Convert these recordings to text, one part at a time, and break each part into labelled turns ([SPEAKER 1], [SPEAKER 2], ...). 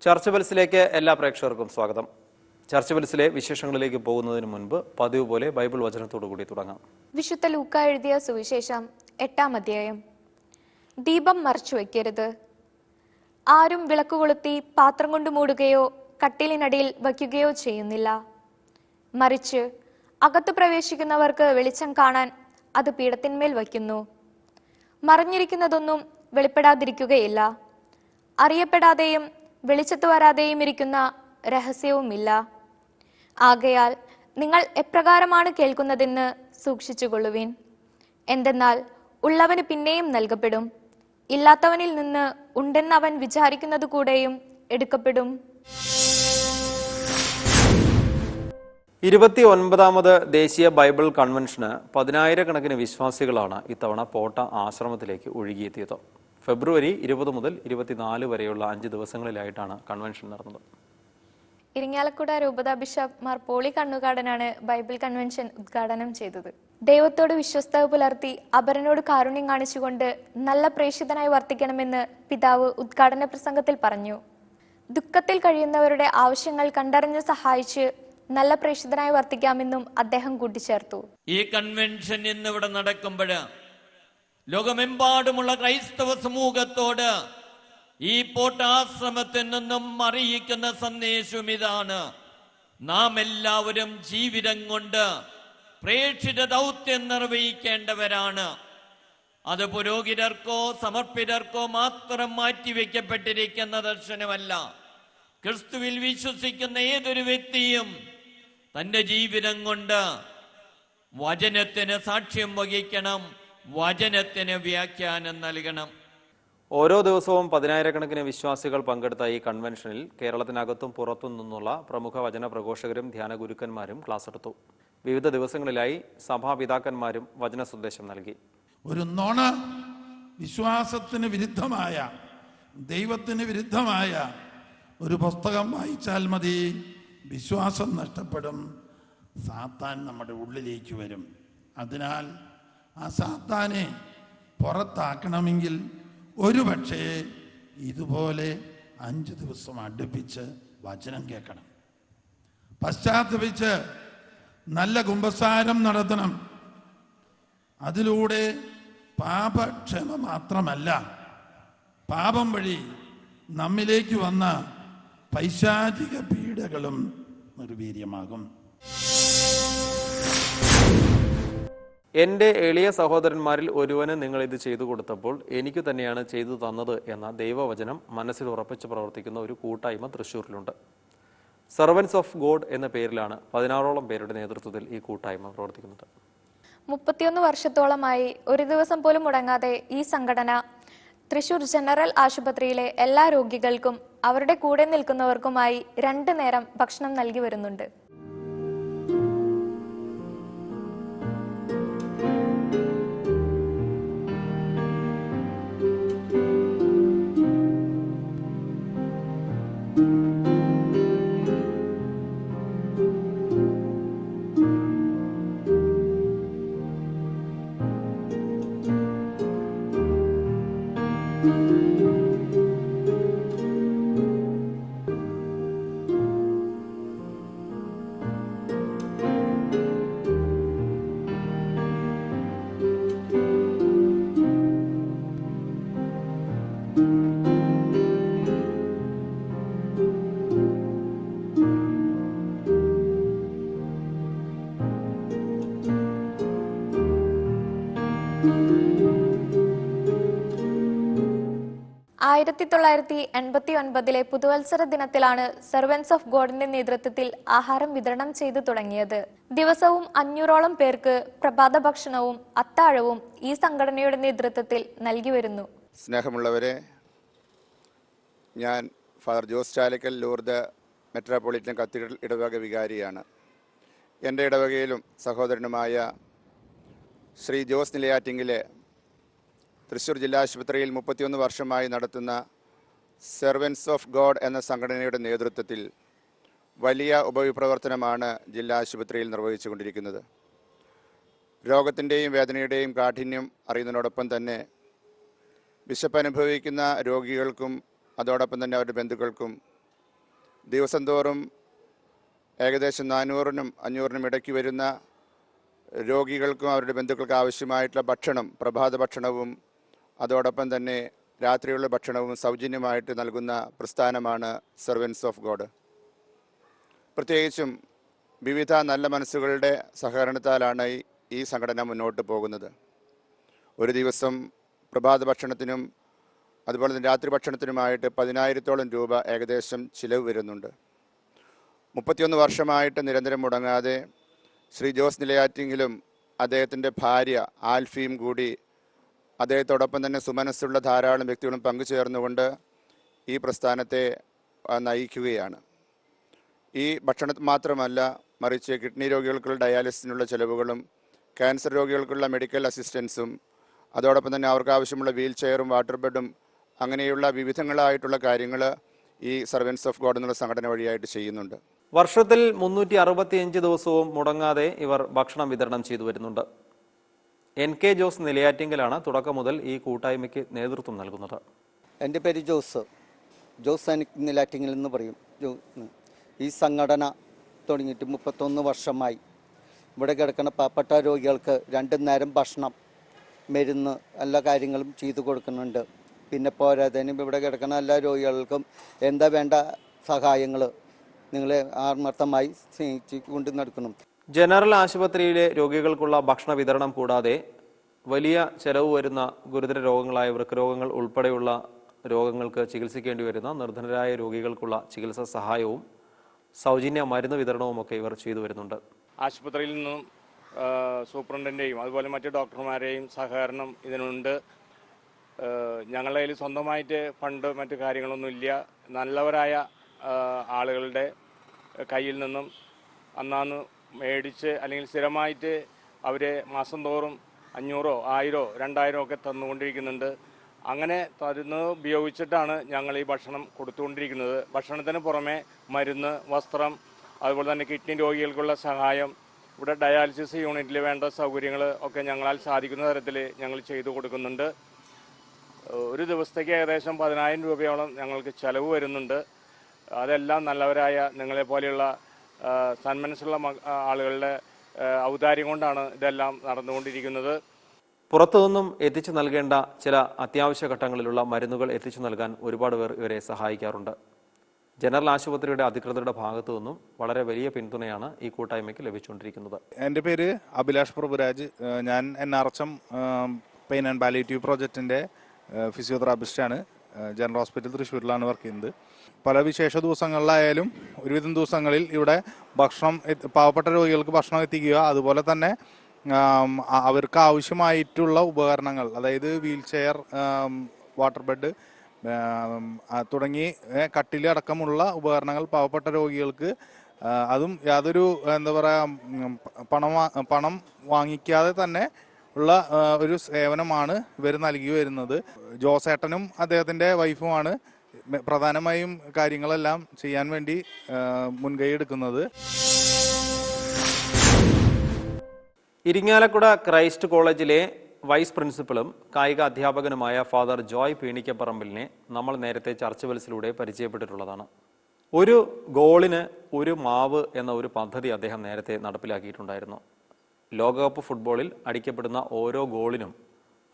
[SPEAKER 1] ചർച്ച പൽസിലേക്ക് എല്ലാ പ്രേക്ഷകർക്കും സ്വാഗതം. ചർച്ച പൽസിലെ വിശേഷങ്ങളിലേക്ക് പോകുന്നതിന് മുൻപ് പതിവ് പോലെ ബൈബിൾ വചനത്തോടു കൂടി തുടങ്ങാം.
[SPEAKER 2] വിശുദ്ധ ലൂക്ക എഴുതിയ സുവിശേഷം 8-ാം അധ്യായം. ദീപം മറച്ചു വയ്ക്കരുത്. ആരും വിളക്ക് കൊളുത്തി പാത്രം കൊണ്ട് മൂടുകയോ കട്ടിലിനടിയിൽ വയ്ക്കുകയോ ചെയ്യുന്നില്ല. മറിച്ച് അകത്ത് പ്രവേശിക്കുന്നവർക്ക് വെളിച്ചം കാണാൻ അത് പീഠത്തിന്മേൽ വയ്ക്കുന്നു. മറഞ്ഞിരിക്കുന്നതൊന്നും വെളിപ്പെടാതിരിക്കുകയില്ല. അറിയപ്പെടാതെയും വെളിച്ചത്ത് വരാതെയും ഇരിക്കുന്ന രഹസ്യവുമില്ല. ആകയാൽ നിങ്ങൾ എപ്രകാരമാണ് കേൾക്കുന്നതെന്ന് സൂക്ഷിച്ചുകൊള്ളുവിൻ. എന്തെന്നാൽ ഉള്ളവന് പിന്നെയും നൽകപ്പെടും, ഇല്ലാത്തവനിൽ നിന്ന് ഉണ്ടെന്ന് അവൻ വിചാരിക്കുന്നത് കൂടെയും എടുക്കപ്പെടും.
[SPEAKER 1] 29ാമത് ദേശീയ ബൈബിൾ കൺവെൻഷന് 10,000-കണക്കിന് വിശ്വാസികളാണ് ഇത്തവണ പോട്ട ആശ്രമത്തിലേക്ക് ഒഴുകിയെത്തിയത്. ഫെബ്രുവരി 20 മുതൽ 24 വരെയുള്ള 5 ദിവസങ്ങളിലായിട്ടാണ് കൺവെൻഷൻ നടന്നത്.
[SPEAKER 2] ഇരിങ്ങാലക്കുട രൂപത ബിഷപ്പ് മാർ പോളി കണ്ണുകാടനാണ് ബൈബിൾ കൺവെൻഷൻ ഉദ്ഘാടനം ചെയ്തത്. ദൈവത്തോട് വിശ്വസ്തത പുലർത്തി അപരനോട് കാരുണ്യം കാണിച്ചുകൊണ്ട് നല്ല പ്രേക്ഷിതനായി വർത്തിക്കണമെന്ന് പിതാവ് ഉദ്ഘാടന പ്രസംഗത്തിൽ പറഞ്ഞു. ദുഃഖത്തിൽ കഴിയുന്നവരുടെ ആവശ്യങ്ങൾ കണ്ടറിഞ്ഞ് സഹായിച്ച് നല്ല പ്രേക്ഷിതനായി വർത്തിക്കാമെന്നും അദ്ദേഹം കൂട്ടിച്ചേർത്തു.
[SPEAKER 3] ഈ കൺവെൻഷൻ ഇന്നിവിടെ നടക്കുമ്പോൾ ലോകമെമ്പാടുമുള്ള ക്രൈസ്തവ സമൂഹത്തോട് ഈ പോട്ടാശ്രമത്തിൽ നിന്നും അറിയിക്കുന്ന സന്ദേശം ഇതാണ്: നാം എല്ലാവരും ജീവിതം കൊണ്ട് പ്രേക്ഷിത ദൗത്യം നിർവഹിക്കേണ്ടവരാണ്. അത് പുരോഹിതർക്കോ സമർപ്പിതർക്കോ മാത്രം മാറ്റിവെക്കപ്പെട്ടിരിക്കുന്ന ദർശനമല്ല. ക്രിസ്തുവിൽ വിശ്വസിക്കുന്ന ഏതൊരു വ്യക്തിയും തൻ്റെ ജീവിതം കൊണ്ട് വചനത്തിന് സാക്ഷ്യം വഹിക്കണം, വചനത്തിന് വ്യാഖ്യാനം നൽകണം.
[SPEAKER 1] ഓരോ ദിവസവും 10,000-കണക്കിന് വിശ്വാസികൾ പങ്കെടുത്ത ഈ കൺവെൻഷനിൽ കേരളത്തിനകത്തും പുറത്തു നിന്നുള്ള പ്രമുഖ വചന പ്രഘോഷകരും ധ്യാന ഗുരുക്കന്മാരും ക്ലാസ് എടുത്തു. വിവിധ ദിവസങ്ങളിലായി സഭാപിതാക്കന്മാരും വചന സന്ദേശം നൽകി.
[SPEAKER 4] ഒരു നുണ വിശ്വാസത്തിന് വിരുദ്ധമായ, ദൈവത്തിന് വിരുദ്ധമായ ഒരു പുസ്തകം വായിച്ചാൽ മതി, വിശ്വാസം നഷ്ടപ്പെടും, സാത്താൻ നമ്മുടെ ഉള്ളിലേക്ക് വരും. അതിനാൽ ആ സാത്താനെ പുറത്താക്കണമെങ്കിൽ ഒരുപക്ഷേ ഇതുപോലെ 5 ദിവസം അടുപ്പിച്ച് വചനം കേൾക്കണം, പശ്ചാത്തപിച്ച് നല്ല കുമ്പസാരം നടത്തണം. അതിലൂടെ പാപക്ഷമ മാത്രമല്ല, പാപം വഴി നമ്മിലേക്ക് വന്ന പൈശാചിക പീഡകളും നിർവീര്യമാകും.
[SPEAKER 1] എൻ്റെ എളിയ സഹോദരന്മാരിൽ ഒരുവന് നിങ്ങൾ ഇത് ചെയ്തു കൊടുത്തപ്പോൾ എനിക്ക് തന്നെയാണ് ചെയ്തു തന്നത് എന്ന ദൈവവചനം മനസ്സിൽ ഉറപ്പിച്ച് പ്രവർത്തിക്കുന്ന ഒരു കൂട്ടായ്മ തൃശ്ശൂരിലുണ്ട്. സെർവൻസ് ഓഫ് ഗോഡ് എന്ന പേരിലാണ് 16ഓളം പേരുടെ നേതൃത്വത്തിൽ ഈ കൂട്ടായ്മ പ്രവർത്തിക്കുന്നത്.
[SPEAKER 2] 31 വർഷത്തോളമായി ഒരു ദിവസം പോലും മുടങ്ങാതെ ഈ സംഘടന തൃശൂർ ജനറൽ ആശുപത്രിയിലെ എല്ലാ രോഗികൾക്കും അവരുടെ കൂടെ നിൽക്കുന്നവർക്കുമായി 2 നേരം ഭക്ഷണം നൽകി വരുന്നുണ്ട്. ആയിരത്തി 1989 പുതുവത്സര ദിനത്തിലാണ് സെർവൻസ് ഓഫ് ഗോഡിന്റെ നേതൃത്വത്തിൽ ആഹാരം വിതരണം ചെയ്തു തുടങ്ങിയത്. ദിവസവും 500ഓളം പേർക്ക് പ്രഭാത ഭക്ഷണവും അത്താഴവും ഈ സംഘടനയുടെ നേതൃത്വത്തിൽ നൽകി വരുന്നു.
[SPEAKER 5] സ്നേഹമുള്ളവരെ, ഞാൻ father Jose Chalakkal, Lourdes metropolitan cathedral ഇടവക വികാരിയാണ്. എൻ്റെ ഇടവകയിലും സഹോദരനുമായ ശ്രീ ജോസ് നിലയാറ്റിങ്ങിലെ തൃശ്ശൂർ ജില്ലാ ആശുപത്രിയിൽ 31 വർഷമായി നടത്തുന്ന സെർവൻസ് ഓഫ് ഗോഡ് എന്ന സംഘടനയുടെ നേതൃത്വത്തിൽ വലിയ ഉപവിപ്രവർത്തനമാണ് ജില്ലാ ആശുപത്രിയിൽ നിർവഹിച്ചുകൊണ്ടിരിക്കുന്നത്. രോഗത്തിൻ്റെയും വേദനയുടെയും കാഠിന്യം അറിയുന്നതിനോടൊപ്പം തന്നെ വിശപ്പ് അനുഭവിക്കുന്ന രോഗികൾക്കും അതോടൊപ്പം തന്നെ അവരുടെ ബന്ധുക്കൾക്കും ദിവസം തോറും ഏകദേശം 400-നും 500-നും ഇടയ്ക്ക് വരുന്ന രോഗികൾക്കും അവരുടെ ബന്ധുക്കൾക്കും ആവശ്യമായിട്ടുള്ള ഭക്ഷണം, പ്രഭാത ഭക്ഷണവും അതോടൊപ്പം തന്നെ രാത്രിയുള്ള ഭക്ഷണവും സൗജന്യമായിട്ട് നൽകുന്ന പ്രസ്ഥാനമാണ് സെർവൻസ് ഓഫ് ഗോഡ്. പ്രത്യേകിച്ചും വിവിധ നല്ല മനസ്സുകളുടെ സഹകരണത്താലാണ് ഈ സംഘടന മുന്നോട്ട് പോകുന്നത്. ഒരു ദിവസം പ്രഭാത ഭക്ഷണത്തിനും അതുപോലെ തന്നെ രാത്രി ഭക്ഷണത്തിനുമായിട്ട് 10,000-ഓളം രൂപ ഏകദേശം ചിലവ് വരുന്നുണ്ട്. 31 വർഷമായിട്ട് നിരന്തരം മുടങ്ങാതെ ശ്രീ ജോസ് നിലയാറ്റിങ്കിലും അദ്ദേഹത്തിൻ്റെ ഭാര്യ ആൽഫിയും കൂടി അദ്ദേഹത്തോടൊപ്പം തന്നെ സുമനസ്സുള്ള ധാരാളം വ്യക്തികളും പങ്കുചേർന്നുകൊണ്ട് ഈ പ്രസ്ഥാനത്തെ നയിക്കുകയാണ്. ഈ ഭക്ഷണം മാത്രമല്ല, മറിച്ച് കിഡ്നി രോഗികൾക്കുള്ള ഡയാലിസിസിനുള്ള ചെലവുകളും ക്യാൻസർ രോഗികൾക്കുള്ള മെഡിക്കൽ അസിസ്റ്റൻസും അതോടൊപ്പം തന്നെ അവർക്ക് ആവശ്യമുള്ള വീൽ ചെയറും വാട്ടർ ബെഡും അങ്ങനെയുള്ള വിവിധങ്ങളായിട്ടുള്ള കാര്യങ്ങൾ ഈ സർവൻസ് ഓഫ് ഗോഡ് എന്നുള്ള സംഘടന വഴിയായിട്ട് ചെയ്യുന്നുണ്ട്.
[SPEAKER 1] വർഷത്തിൽ 365 ദിവസവും മുടങ്ങാതെ ഇവർ ഭക്ഷണം വിതരണം ചെയ്തു വരുന്നുണ്ട്. NK ജോസ് നിലയാറ്റിങ്കലാണ് തുടക്കം മുതൽ ഈ കൂട്ടായ്മയ്ക്ക് നേതൃത്വം നൽകുന്നത്.
[SPEAKER 6] എൻ്റെ പേര് ജോസ് നിലയാറ്റിങ്കൽ എന്ന് പറയും. ഈ സംഘടന തുടങ്ങിയിട്ട് 31 വർഷമായി. ഇവിടെ കിടക്കുന്ന പാവപ്പെട്ട രോഗികൾക്ക് 2 നേരം ഭക്ഷണം, മരുന്ന്, എല്ലാ കാര്യങ്ങളും ചെയ്തു കൊടുക്കുന്നുണ്ട്. പിന്നെ പോരാതേനും ഇവിടെ കിടക്കുന്ന എല്ലാ രോഗികൾക്കും എന്താ വേണ്ട സഹായങ്ങൾ നിങ്ങളെ ആത്മാർത്ഥമായി സ്നേഹിച്ചുകൊണ്ട് നടക്കണം.
[SPEAKER 1] ജനറൽ ആശുപത്രിയിലെ രോഗികൾക്കുള്ള ഭക്ഷണ വിതരണം കൂടാതെ വലിയ ചെലവ് വരുന്ന ഗുരുതര രോഗങ്ങളായ വൃക്കരോഗങ്ങൾ ഉൾപ്പെടെയുള്ള രോഗങ്ങൾക്ക് ചികിത്സിക്കേണ്ടി വരുന്ന നിർധനരായ രോഗികൾക്കുള്ള ചികിത്സാ സഹായവും സൗജന്യ മരുന്ന് വിതരണവുമൊക്കെ ഇവർ ചെയ്തു വരുന്നുണ്ട്.
[SPEAKER 7] ആശുപത്രിയിൽ നിന്നും സൂപ്രണ്ടിൻ്റെയും അതുപോലെ മറ്റ് ഡോക്ടർമാരെയും സഹകരണം ഇതിനുണ്ട്. ഞങ്ങളുടെ കയ്യിൽ സ്വന്തമായിട്ട് ഫണ്ട് മറ്റു കാര്യങ്ങളൊന്നുമില്ല. നല്ലവരായ ആളുകളുടെ കയ്യിൽ നിന്നും അന്നാന്ന് മേടിച്ച് അല്ലെങ്കിൽ സ്ഥിരമായിട്ട് അവരെ മാസം തോറും 500, 1000, 2000 ഒക്കെ തന്നുകൊണ്ടിരിക്കുന്നുണ്ട്. അങ്ങനെ തരുന്നത് ഉപയോഗിച്ചിട്ടാണ് ഞങ്ങൾ ഈ ഭക്ഷണം കൊടുത്തുകൊണ്ടിരിക്കുന്നത്. ഭക്ഷണത്തിന് പുറമെ മരുന്ന്, വസ്ത്രം, അതുപോലെ തന്നെ കിഡ്നി രോഗികൾക്കുള്ള സഹായം, ഇവിടെ ഡയാലിസിസ് യൂണിറ്റിൽ വേണ്ട സൗകര്യങ്ങൾ ഒക്കെ ഞങ്ങളാൽ സാധിക്കുന്ന തരത്തിൽ ഞങ്ങൾ ചെയ്തു കൊടുക്കുന്നുണ്ട്. ഒരു ദിവസത്തേക്ക് ഏകദേശം 10,000 രൂപയോളം ഞങ്ങൾക്ക് ചിലവ് വരുന്നുണ്ട്. അതെല്ലാം നല്ലവരായ നിങ്ങളെപ്പോലെയുള്ള സന്മനസ്സുള്ള ആളുകളുടെ ഔദാര്യം കൊണ്ടാണ് ഇതെല്ലാം നടന്നുകൊണ്ടിരിക്കുന്നത്.
[SPEAKER 1] പുറത്തുനിന്നും എത്തിച്ചു നൽകേണ്ട ചില അത്യാവശ്യ ഘട്ടങ്ങളിലുള്ള മരുന്നുകൾ എത്തിച്ചു നൽകാൻ ഒരുപാട് പേർ ഇവരെ സഹായിക്കാറുണ്ട്. ജനറൽ ആശുപത്രിയുടെ അധികൃതരുടെ ഭാഗത്തു നിന്നും വളരെ വലിയ പിന്തുണയാണ് ഈ കൂട്ടായ്മയ്ക്ക് ലഭിച്ചുകൊണ്ടിരിക്കുന്നത്.
[SPEAKER 8] എൻ്റെ പേര് അഭിലാഷ് പ്രഭുരാജ്. ഞാൻ NRHM പെയിൻ ആൻഡ് പാലിയേറ്റീവ് പ്രോജക്റ്റിൻ്റെ ഫിസിയോതെറാപ്പിസ്റ്റാണ്. ജനറൽ ഹോസ്പിറ്റൽ തൃശ്ശൂരിലാണ് വർക്ക് ചെയ്യുന്നത്. പല വിശേഷ ദിവസങ്ങളിലായാലും ഒരുവിധം ദിവസങ്ങളിൽ ഇവിടെ ഭക്ഷണം, പാവപ്പെട്ട രോഗികൾക്ക് ഭക്ഷണം എത്തിക്കുക, അതുപോലെ തന്നെ അവർക്ക് ആവശ്യമായിട്ടുള്ള ഉപകരണങ്ങൾ, അതായത് വീൽ ചെയർ, വാട്ടർ ബെഡ് തുടങ്ങി കട്ടിൽ അടക്കമുള്ള ഉപകരണങ്ങൾ പാവപ്പെട്ട രോഗികൾക്ക് അതും യാതൊരു എന്താ പറയുക പണം വാങ്ങിക്കാതെ തന്നെ ഉള്ള ഒരു സേവനമാണ് ഇവർ നൽകി വരുന്നത്. ജോസേട്ടനും അദ്ദേഹത്തിൻ്റെ വൈഫുമാണ് പ്രധാനമായും കാര്യങ്ങളെല്ലാം ചെയ്യാൻ വേണ്ടി മുൻകൈ എടുക്കുന്നത്.
[SPEAKER 1] ഇരിങ്ങാലക്കുട ക്രൈസ്റ്റ് കോളേജിലെ വൈസ് പ്രിൻസിപ്പലും കായിക അധ്യാപകനുമായ ഫാദർ ജോയ് പീണിക്കപ്പറമ്പിലിനെ നമ്മൾ നേരത്തെ ചർച്ചവൽസിലൂടെ പരിചയപ്പെട്ടിട്ടുള്ളതാണ്. ഒരു ഗോളിന് ഒരു മാവ് എന്ന ഒരു പദ്ധതി അദ്ദേഹം നേരത്തെ നടപ്പിലാക്കിയിട്ടുണ്ടായിരുന്നു. ലോകകപ്പ് ഫുട്ബോളിൽ അടിക്കപ്പെടുന്ന ഓരോ ഗോളിനും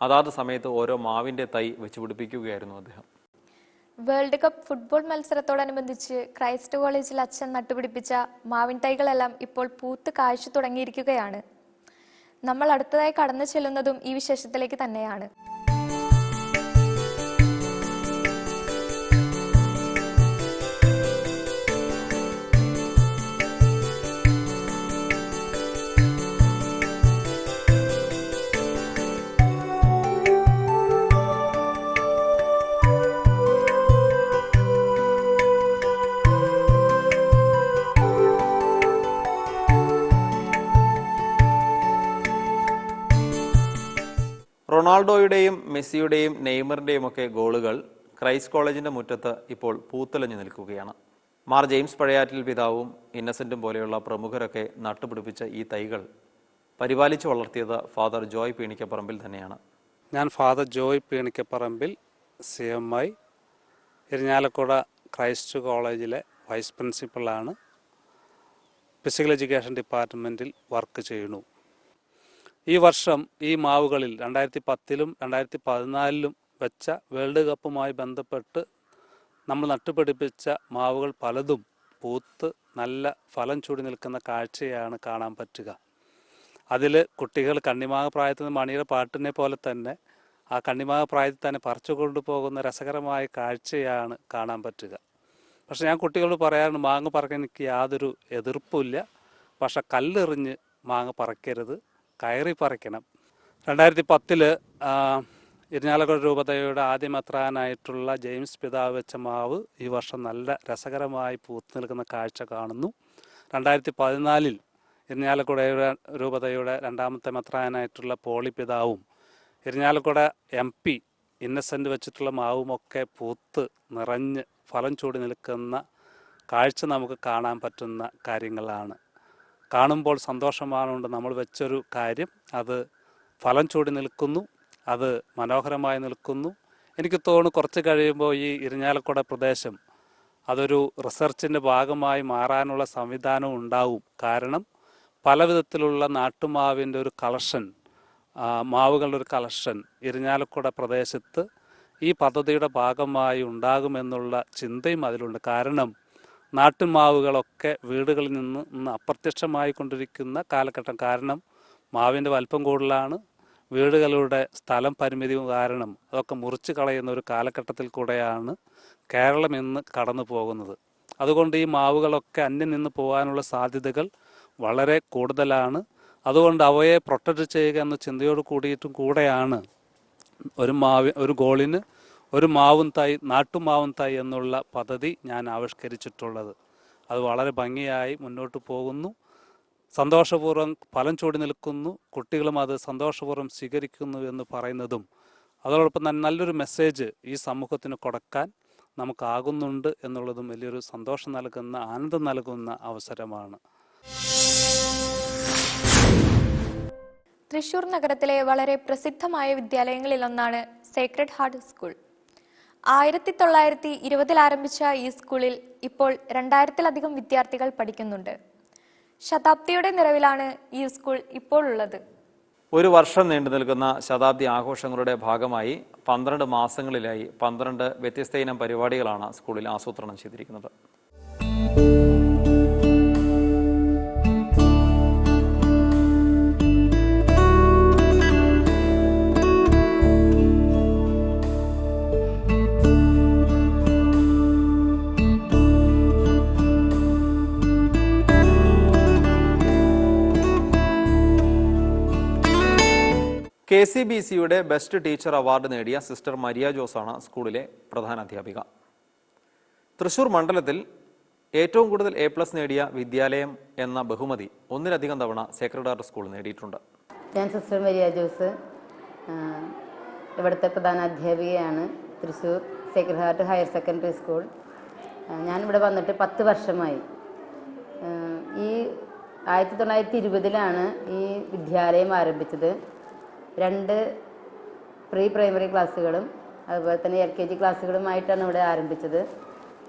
[SPEAKER 1] അതാത് സമയത്ത് ഓരോ മാവിൻ്റെ തൈ വെച്ചുപിടിപ്പിക്കുകയായിരുന്നു അദ്ദേഹം.
[SPEAKER 2] വേൾഡ് കപ്പ് ഫുട്ബോൾ മത്സരത്തോടനുബന്ധിച്ച് ക്രൈസ്റ്റ് കോളേജിൽ അച്ഛൻ നട്ടുപിടിപ്പിച്ച മാവിൻ തൈകളെല്ലാം ഇപ്പോൾ പൂത്ത് കാഴ്ച തുടങ്ങിയിരിക്കുകയാണ്. നമ്മൾ അടുത്തതായി കടന്നു ചെല്ലുന്നതും ഈ വിശേഷത്തിലേക്ക് തന്നെയാണ്.
[SPEAKER 1] റൊണാൾഡോയുടെയും മെസ്സിയുടെയും നെയ്മറിൻ്റെയും ഒക്കെ ഗോളുകൾ ക്രൈസ്റ്റ് കോളേജിൻ്റെ മുറ്റത്ത് ഇപ്പോൾ പൂത്തലഞ്ഞു നിൽക്കുകയാണ്. മാർ ജെയിംസ് പഴയാറ്റിൽ പിതാവും ഇന്നസെൻറ്റും പോലെയുള്ള പ്രമുഖരൊക്കെ നട്ടുപിടിപ്പിച്ച ഈ തൈകൾ പരിപാലിച്ചു വളർത്തിയത് ഫാദർ ജോയ് പീണിക്കപ്പറമ്പിൽ തന്നെയാണ്.
[SPEAKER 9] ഞാൻ father Joy Peenikkaparambil CMI Irinjalakuda Christ കോളേജിലെ വൈസ് പ്രിൻസിപ്പളാണ്. ഫിസിക്കൽ എഡ്യൂക്കേഷൻ ഡിപ്പാർട്ട്മെൻറ്റിൽ വർക്ക് ചെയ്യുന്നു. ഈ വർഷം ഈ മാവുകളിൽ 2010-ലും 2014-ലും വെച്ച വേൾഡ് കപ്പുമായി ബന്ധപ്പെട്ട് നമ്മൾ നട്ടുപിടിപ്പിച്ച മാവുകൾ പലതും പൂത്ത് നല്ല ഫലം ചൂടി നിൽക്കുന്ന കാഴ്ചയാണ് കാണാൻ പറ്റുക. അതിൽ കുട്ടികൾ കണ്ണിമാങ്ങ പ്രായത്തിൽ നിന്ന് മണിയുടെ പാട്ടിനെ പോലെ തന്നെ ആ കണ്ണിമാങ്ങ പ്രായത്തിൽ തന്നെ പറിച്ചു കൊണ്ടുപോകുന്ന രസകരമായ കാഴ്ചയാണ് കാണാൻ പറ്റുക. പക്ഷെ ഞാൻ കുട്ടികളോട് പറയാറുണ്ട്, മാങ്ങ പറിക്കാൻ എനിക്ക് യാതൊരു എതിർപ്പുമില്ല, പക്ഷെ കല്ലെറിഞ്ഞ് മാങ്ങ പറിക്കരുത്, കയറി പറിക്കണം. 2010 ഇരിഞ്ഞാലക്കുട രൂപതയുടെ ആദ്യ മെത്രാനായിട്ടുള്ള ജെയിംസ് പിതാവ് വെച്ച മാവ് ഈ വർഷം നല്ല രസകരമായി പൂത്തു നിൽക്കുന്ന കാഴ്ച കാണുന്നു. 2014 ഇരിഞ്ഞാലക്കുട രൂപതയുടെ രണ്ടാമത്തെ മെത്രാനായിട്ടുള്ള പോളി പിതാവും ഇരിഞ്ഞാലക്കുട MP ഇന്നസെൻ്റ് വെച്ചിട്ടുള്ള മാവുമൊക്കെ പൂത്ത് നിറഞ്ഞ് ഫലം ചൂടി നിൽക്കുന്ന കാഴ്ച നമുക്ക് കാണാൻ പറ്റുന്ന കാര്യങ്ങളാണ്. കാണുമ്പോൾ സന്തോഷമാണുണ്ട്. നമ്മൾ വെച്ചൊരു കാര്യം അത് ഫലം ചൂടി നിൽക്കുന്നു, അത് മനോഹരമായി നിൽക്കുന്നു. എനിക്ക് തോന്നുന്നു കുറച്ച് കഴിയുമ്പോൾ ഈ ഇരിഞ്ഞാലക്കുട പ്രദേശം അതൊരു റിസർച്ചിൻ്റെ ഭാഗമായി മാറാനുള്ള സംവിധാനം ഉണ്ടാവും. കാരണം പല വിധത്തിലുള്ള നാട്ടുമാവിൻ്റെ ഒരു കളക്ഷൻ, മാവുകളുടെ ഒരു കളക്ഷൻ ഇരിഞ്ഞാലക്കുട പ്രദേശത്ത് ഈ പദ്ധതിയുടെ ഭാഗമായി ഉണ്ടാകുമെന്നുള്ള ചിന്തയും അതിലുണ്ട്. കാരണം നാട്ടുമാവുകളൊക്കെ വീടുകളിൽ നിന്ന് അപ്രത്യക്ഷമായി കൊണ്ടിരിക്കുന്ന കാലഘട്ടം. കാരണം മാവിൻ്റെ വലിപ്പം കൂടുതലാണ്, വീടുകളുടെ സ്ഥലം പരിമിതി കാരണം അതൊക്കെ മുറിച്ച് കളയുന്ന ഒരു കാലഘട്ടത്തിൽ കൂടെയാണ് കേരളം ഇന്ന് കടന്നു പോകുന്നത്. അതുകൊണ്ട് ഈ മാവുകളൊക്കെ അന്യം നിന്ന് പോകാനുള്ള സാധ്യതകൾ വളരെ കൂടുതലാണ്. അതുകൊണ്ട് അവയെ പ്രൊട്ടക്റ്റ് ചെയ്യുക എന്ന ചിന്തയോട് കൂടിയിട്ടും കൂടെയാണ് ഒരു ഗോളിന് ഒരു മാവും തൈ, നാട്ടുമാവും തൈ എന്നുള്ള പദ്ധതി ഞാൻ ആവിഷ്കരിച്ചിട്ടുള്ളത്. അത് വളരെ ഭംഗിയായി മുന്നോട്ട് പോകുന്നു. സന്തോഷപൂർവ്വം ഫലം ചൂടി നിൽക്കുന്നു, കുട്ടികളും അത് സന്തോഷപൂർവ്വം സ്വീകരിക്കുന്നു എന്ന് പറയുന്നതും അതോടൊപ്പം തന്നെ നല്ലൊരു മെസ്സേജ് ഈ സമൂഹത്തിന് കൊടുക്കാൻ നമുക്കാകുന്നുണ്ട് എന്നുള്ളതും വലിയൊരു സന്തോഷം നൽകുന്ന, ആനന്ദം നൽകുന്ന അവസരമാണ്.
[SPEAKER 2] തൃശൂർ നഗരത്തിലെ വളരെ പ്രസിദ്ധമായ വിദ്യാലയങ്ങളിലൊന്നാണ് സേക്രഡ് ഹാർട്ട് സ്കൂൾ. 1920 ആരംഭിച്ച ഈ സ്കൂളിൽ ഇപ്പോൾ 2000-ലധികം വിദ്യാർത്ഥികൾ പഠിക്കുന്നുണ്ട്. ശതാബ്ദിയുടെ നിറവിലാണ് ഈ സ്കൂൾ ഇപ്പോൾ ഉള്ളത്.
[SPEAKER 1] ഒരു വർഷം നീണ്ടു നിൽക്കുന്ന ശതാബ്ദി ആഘോഷങ്ങളുടെ ഭാഗമായി 12 മാസങ്ങളിലായി 12 വ്യത്യസ്ത ഇനം പരിപാടികളാണ് സ്കൂളിൽ ആസൂത്രണം ചെയ്തിരിക്കുന്നത്. KCBCയുടെ ബെസ്റ്റ് ടീച്ചർ അവാർഡ് നേടിയ സിസ്റ്റർ മരിയ ജോസാണ് സ്കൂളിലെ പ്രധാന അധ്യാപിക. തൃശൂർ മണ്ഡലത്തിൽ ഏറ്റവും കൂടുതൽ A+ നേടിയ വിദ്യാലയം എന്ന ബഹുമതി ഒന്നിലധികം തവണ സേക്രഡ് ഹാർട്ട് സ്കൂൾ നേടിയിട്ടുണ്ട്.
[SPEAKER 10] ഞാൻ സിസ്റ്റർ മരിയ ജോസ്, ഇവിടുത്തെ പ്രധാന അധ്യാപികയാണ്. Thrissur sacred heart higher secondary school. ഞാനിവിടെ വന്നിട്ട് 10 വർഷമായി. ഈ 1920-ലാണ് ഈ വിദ്യാലയം ആരംഭിച്ചത്. 2 പ്രീ പ്രൈമറി ക്ലാസ്സുകളും അതുപോലെ തന്നെ LKG ക്ലാസ്സുകളുമായിട്ടാണ് ഇവിടെ ആരംഭിച്ചത്.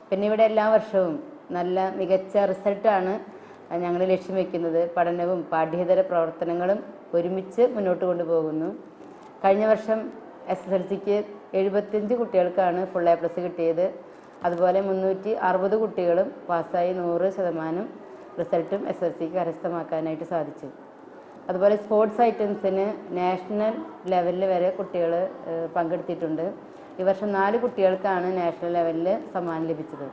[SPEAKER 10] പിന്നെ ഇവിടെ എല്ലാ വർഷവും നല്ല മികച്ച റിസൾട്ടാണ് ഞങ്ങൾ ലക്ഷ്യം വയ്ക്കുന്നത്. പഠനവും പാഠ്യേതര പ്രവർത്തനങ്ങളും ഒരുമിച്ച് മുന്നോട്ട് കൊണ്ടുപോകുന്നു. കഴിഞ്ഞ വർഷം SSLCക്ക് 75 കുട്ടികൾക്കാണ് ഫുൾ A+ കിട്ടിയത്. അതുപോലെ 360 കുട്ടികളും പാസ്സായി 100% റിസൾട്ടും SSLCക്ക് കരസ്ഥമാക്കാനായിട്ട് സാധിച്ചു. അതുപോലെ സ്പോർട്സ് ഐറ്റംസിന് നാഷണൽ ലെവലിൽ വരെ കുട്ടികൾ പങ്കെടുത്തിട്ടുണ്ട്. ഈ വർഷം 4 കുട്ടികൾക്കാണ് നാഷണൽ ലെവലിൽ സമ്മാനം ലഭിച്ചത്.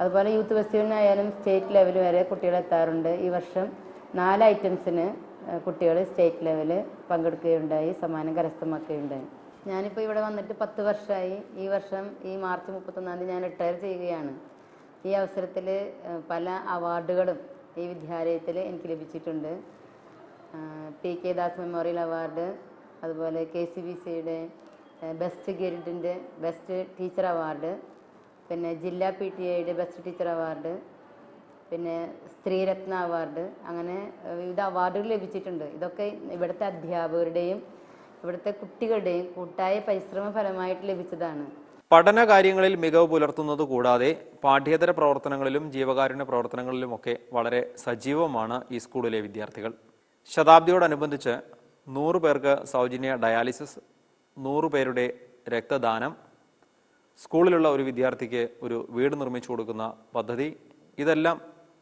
[SPEAKER 10] അതുപോലെ യൂത്ത് ഫെസ്റ്റിവലിനായാലും സ്റ്റേറ്റ് ലെവൽ വരെ കുട്ടികൾ എത്താറുണ്ട്. ഈ വർഷം 4 ഐറ്റംസിന് കുട്ടികൾ സ്റ്റേറ്റ് ലെവല് പങ്കെടുക്കുകയുണ്ടായി, സമ്മാനം കരസ്ഥമാക്കുകയുണ്ടായി. ഞാനിപ്പോൾ ഇവിടെ വന്നിട്ട് 10 വർഷമായി. ഈ വർഷം ഈ മാർച്ച് 31-ാം തീയതി ഞാൻ റിട്ടയർ ചെയ്യുകയാണ്. ഈ അവസരത്തിൽ പല അവാർഡുകളും ഈ വിദ്യാലയത്തിൽ എനിക്ക് ലഭിച്ചിട്ടുണ്ട്. PK ദാസ് മെമ്മോറിയൽ അവാർഡ്, അതുപോലെ KCBCയുടെ ബെസ്റ്റ് ഗൈഡിൻ്റെ ബെസ്റ്റ് ടീച്ചർ അവാർഡ്, പിന്നെ ജില്ലാ PTA ബെസ്റ്റ് ടീച്ചർ അവാർഡ്, പിന്നെ സ്ത്രീരത്ന അവാർഡ്, അങ്ങനെ വിവിധ അവാർഡുകൾ ലഭിച്ചിട്ടുണ്ട്. ഇതൊക്കെ ഇവിടുത്തെ അധ്യാപകരുടെയും ഇവിടുത്തെ കുട്ടികളുടെയും കൂട്ടായ പരിശ്രമ ഫലമായിട്ട് ലഭിച്ചതാണ്.
[SPEAKER 1] പഠന കാര്യങ്ങളിൽ മികവ് പുലർത്തുന്നത് കൂടാതെ പാഠ്യേതര പ്രവർത്തനങ്ങളിലും ജീവകാരുണ്യ പ്രവർത്തനങ്ങളിലുമൊക്കെ വളരെ സജീവമാണ് ഈ സ്കൂളിലെ വിദ്യാർത്ഥികൾ. ശതാബ്ദിയോടനുബന്ധിച്ച് 100 പേർക്ക് സൗജന്യ ഡയാലിസിസ്, 100 പേരുടെ രക്തദാനം, സ്കൂളിലുള്ള ഒരു വിദ്യാർത്ഥിക്ക് ഒരു വീട് നിർമ്മിച്ചു കൊടുക്കുന്ന പദ്ധതി, ഇതെല്ലാം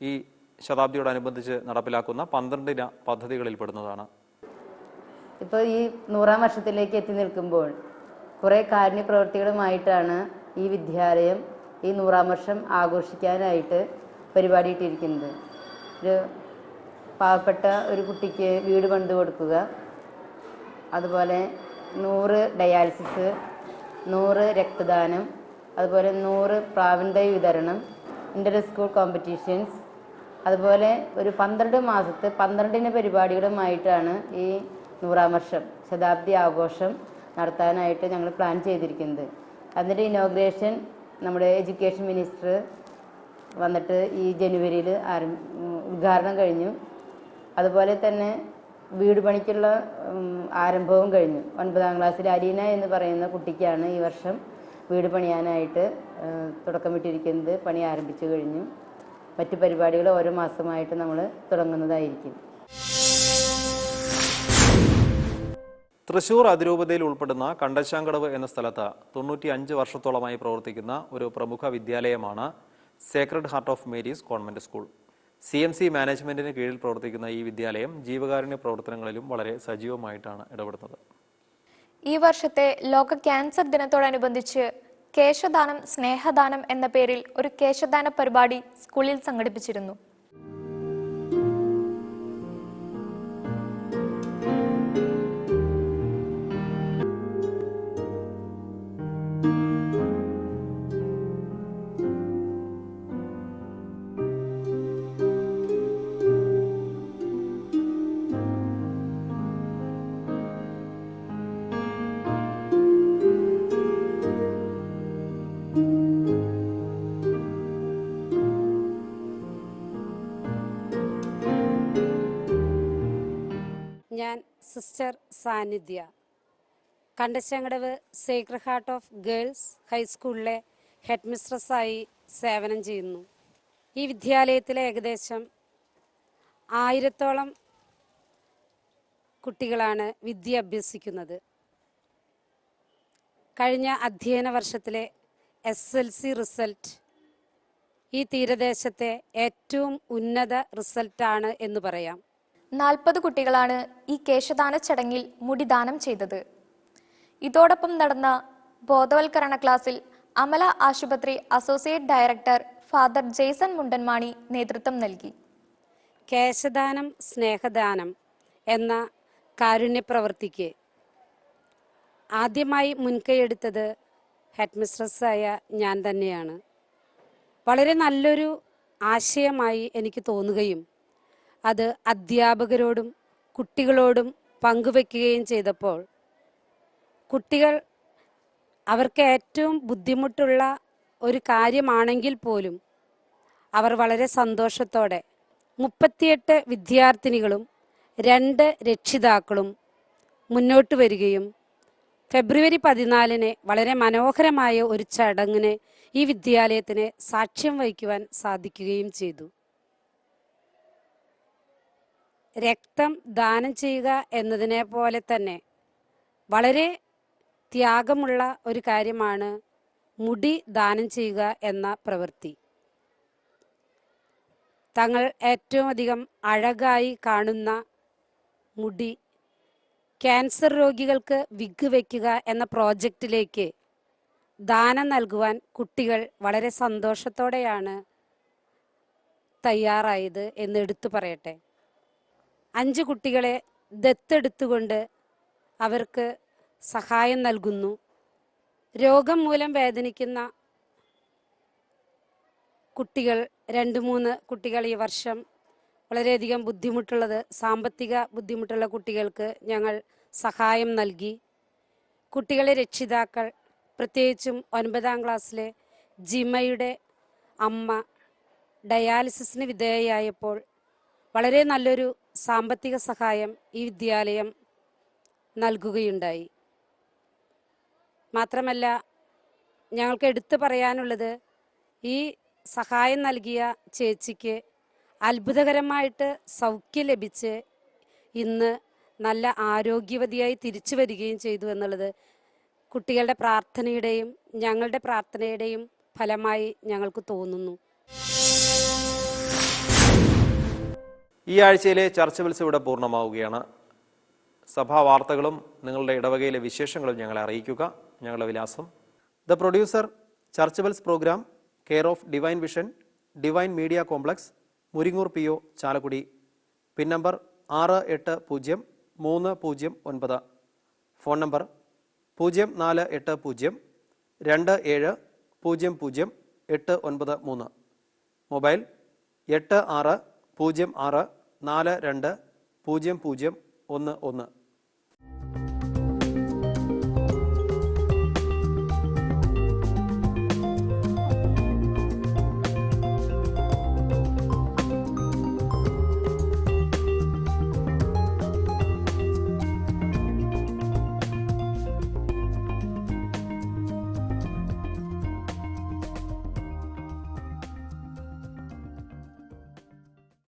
[SPEAKER 1] ഈ ശതാബ്ദിയോടനുബന്ധിച്ച് നടപ്പിലാക്കുന്ന 12 പദ്ധതികളിൽ പെടുന്നതാണ്.
[SPEAKER 10] ഇപ്പോൾ ഈ 100-ാം വർഷത്തിലേക്ക് എത്തി നിൽക്കുമ്പോൾ കുറേ കാരുണ്യ പ്രവൃത്തികളുമായിട്ടാണ് ഈ വിദ്യാലയം ഈ 100-ാം വർഷം ആഘോഷിക്കാനായിട്ട് പരിപാടി ഇട്ടിരിക്കുന്നത്. ഒരു പാവപ്പെട്ട ഒരു കുട്ടിക്ക് വീട് പണിത് കൊടുക്കുക, അതുപോലെ 100 ഡയാലിസിസ്, 100 രക്തദാനം, അതുപോലെ 100 പ്രാവിൻ തൈ വിതരണം, ഇന്റർ സ്കൂൾ കോമ്പറ്റീഷൻസ്, അതുപോലെ ഒരു 12 മാസത്തെ 12 പരിപാടികളുമായിട്ടാണ് ഈ 100-ാം വർഷം ശതാബ്ദി ആഘോഷം നടത്താനായിട്ട് ഞങ്ങൾ പ്ലാൻ ചെയ്തിരിക്കുന്നത്. അതിൻ്റെ ഇനോഗ്രേഷൻ നമ്മുടെ എഡ്യൂക്കേഷൻ മിനിസ്റ്റർ വന്നിട്ട് ഈ ജനുവരിയിൽ ഉദ്ഘാടനം കഴിഞ്ഞു. അതുപോലെ തന്നെ വീട് പണിക്കുള്ള ആരംഭവും കഴിഞ്ഞു. 9-ാം ക്ലാസ്സിൽ അലീന എന്ന് പറയുന്ന കുട്ടിക്കാണ് ഈ വർഷം വീട് പണിയാനായിട്ട് തുടക്കമിട്ടിരിക്കുന്നത്. പണി ആരംഭിച്ചു കഴിഞ്ഞു. മറ്റു പരിപാടികൾ ഓരോ മാസമായിട്ട് നമ്മൾ തുടങ്ങുന്നതായിരിക്കും.
[SPEAKER 1] തൃശൂർ അതിരൂപതയിൽ ഉൾപ്പെടുന്ന കണ്ടശാങ്കടവ് എന്ന സ്ഥലത്ത് 95 വർഷത്തോളമായി പ്രവർത്തിക്കുന്ന ഒരു പ്രമുഖ വിദ്യാലയമാണ് sacred heart of Mary's convent school. CMC മാനേജ്മെന്റിന് കീഴിൽ പ്രവർത്തിക്കുന്ന ഈ വിദ്യാലയം ജീവകാരുണ്യ പ്രവർത്തനങ്ങളിലും വളരെ സജീവമായിട്ടാണ് ഇടപെടുന്നത്.
[SPEAKER 2] ഈ വർഷത്തെ ലോക ക്യാൻസർ ദിനത്തോടനുബന്ധിച്ച് കേശദാനം സ്നേഹദാനം എന്ന പേരിൽ ഒരു കേശദാന പരിപാടി സ്കൂളിൽ സംഘടിപ്പിച്ചിരുന്നു.
[SPEAKER 11] ഞാൻ sister Sannidhya, Kandassankadavu sacred heart of girls ഹൈസ്കൂളിലെ ഹെഡ് മിസ്ട്രസ്സായി സേവനം ചെയ്യുന്നു. ഈ വിദ്യാലയത്തിലെ ഏകദേശം 1000-ഓളം കുട്ടികളാണ് വിദ്യ അഭ്യസിക്കുന്നത്. കഴിഞ്ഞ അധ്യയന വർഷത്തിലെ SLC റിസൾട്ട് ഈ തീരദേശത്തെ ഏറ്റവും ഉന്നത റിസൾട്ടാണ് എന്ന് പറയാം.
[SPEAKER 2] 40 കുട്ടികളാണ് ഈ കേശദാന ചടങ്ങിൽ മുടി ദാനം ചെയ്തത്. ഇതോടൊപ്പം നടന്ന ബോധവൽക്കരണ ക്ലാസ്സിൽ അമല ആശുപത്രി associate director father Jaison Mundanmani നേതൃത്വം നൽകി.
[SPEAKER 11] കേശദാനം സ്നേഹദാനം എന്ന കാരുണ്യ പ്രവൃത്തിക്ക് ആദ്യമായി മുൻകൈയെടുത്തത് ഹെഡ് മിസ്ട്രസ്സായ ഞാൻ തന്നെയാണ്. വളരെ നല്ലൊരു ആശയമായി എനിക്ക് തോന്നുകയും അത് അധ്യാപകരോടും കുട്ടികളോടും പങ്കുവെക്കുകയും ചെയ്തപ്പോൾ കുട്ടികൾ അവർക്ക് ഏറ്റവും ബുദ്ധിമുട്ടുള്ള ഒരു കാര്യമാണെങ്കിൽ പോലും അവർ വളരെ സന്തോഷത്തോടെ 38 വിദ്യാർത്ഥിനികളും 2 രക്ഷിതാക്കളും മുന്നോട്ട് വരികയും ഫെബ്രുവരി 14 വളരെ മനോഹരമായ ഒരു ചടങ്ങിന് ഈ വിദ്യാലയത്തിന് സാക്ഷ്യം വഹിക്കുവാൻ സാധിക്കുകയും ചെയ്തു. രക്തം ദാനം ചെയ്യുക എന്നതിനെ പോലെ തന്നെ വളരെ ത്യാഗമുള്ള ഒരു കാര്യമാണ് മുടി ദാനം ചെയ്യുക എന്ന പ്രവൃത്തി. തങ്ങൾ ഏറ്റവും അധികം അഴകായി കാണുന്ന മുടി ക്യാൻസർ രോഗികൾക്ക് വിഗ് വയ്ക്കുക എന്ന പ്രോജക്റ്റിലേക്ക് ദാനം നൽകുവാൻ കുട്ടികൾ വളരെ സന്തോഷത്തോടെയാണ് തയ്യാറായത് എന്ന് എടുത്തു പറയട്ടെ. 5 കുട്ടികളെ ദത്തെടുത്തുകൊണ്ട് അവർക്ക് സഹായം നൽകുന്നു. രോഗം മൂലം വേദനിക്കുന്ന കുട്ടികൾ 2-3 കുട്ടികൾ ഈ വർഷം വളരെയധികം സാമ്പത്തിക ബുദ്ധിമുട്ടുള്ള കുട്ടികൾക്ക് ഞങ്ങൾ സഹായം നൽകി. കുട്ടികളെ രക്ഷിതാക്കൾ, പ്രത്യേകിച്ചും 9-ാം ക്ലാസ്സിലെ ജിമയുടെ അമ്മ ഡയാലിസിസിന് വിധേയയായപ്പോൾ വളരെ നല്ലൊരു സാമ്പത്തിക സഹായം ഈ വിദ്യാലയം നൽകുകയുണ്ടായി. മാത്രമല്ല ഞങ്ങൾക്ക് എടുത്തു പറയാനുള്ളത്, ഈ സഹായം നൽകിയ ചേച്ചിക്ക് അത്ഭുതകരമായിട്ട് സൗഖ്യം ലഭിച്ച് ഇന്ന് നല്ല ആരോഗ്യവതിയായി തിരിച്ചു വരികയും ചെയ്തു എന്നുള്ളത് കുട്ടികളുടെ പ്രാർത്ഥനയുടെയും ഞങ്ങളുടെ പ്രാർത്ഥനയുടെയും ഫലമായി ഞങ്ങൾക്ക് തോന്നുന്നു.
[SPEAKER 1] ഈ ആഴ്ചയിലെ ചർച്ച് ബിൽസ് ഇവിടെ പൂർണ്ണമാവുകയാണ്. സഭാ വാർത്തകളും നിങ്ങളുടെ ഇടവകയിലെ വിശേഷങ്ങളും ഞങ്ങളെ അറിയിക്കുക. ഞങ്ങളുടെ വിലാസം: the producer, church bells programme, care of divine vision, divine media complex, Muringoor PO, Chalakudy. Pin number 680309. Phone number 048027000893. Mobile 8606420011.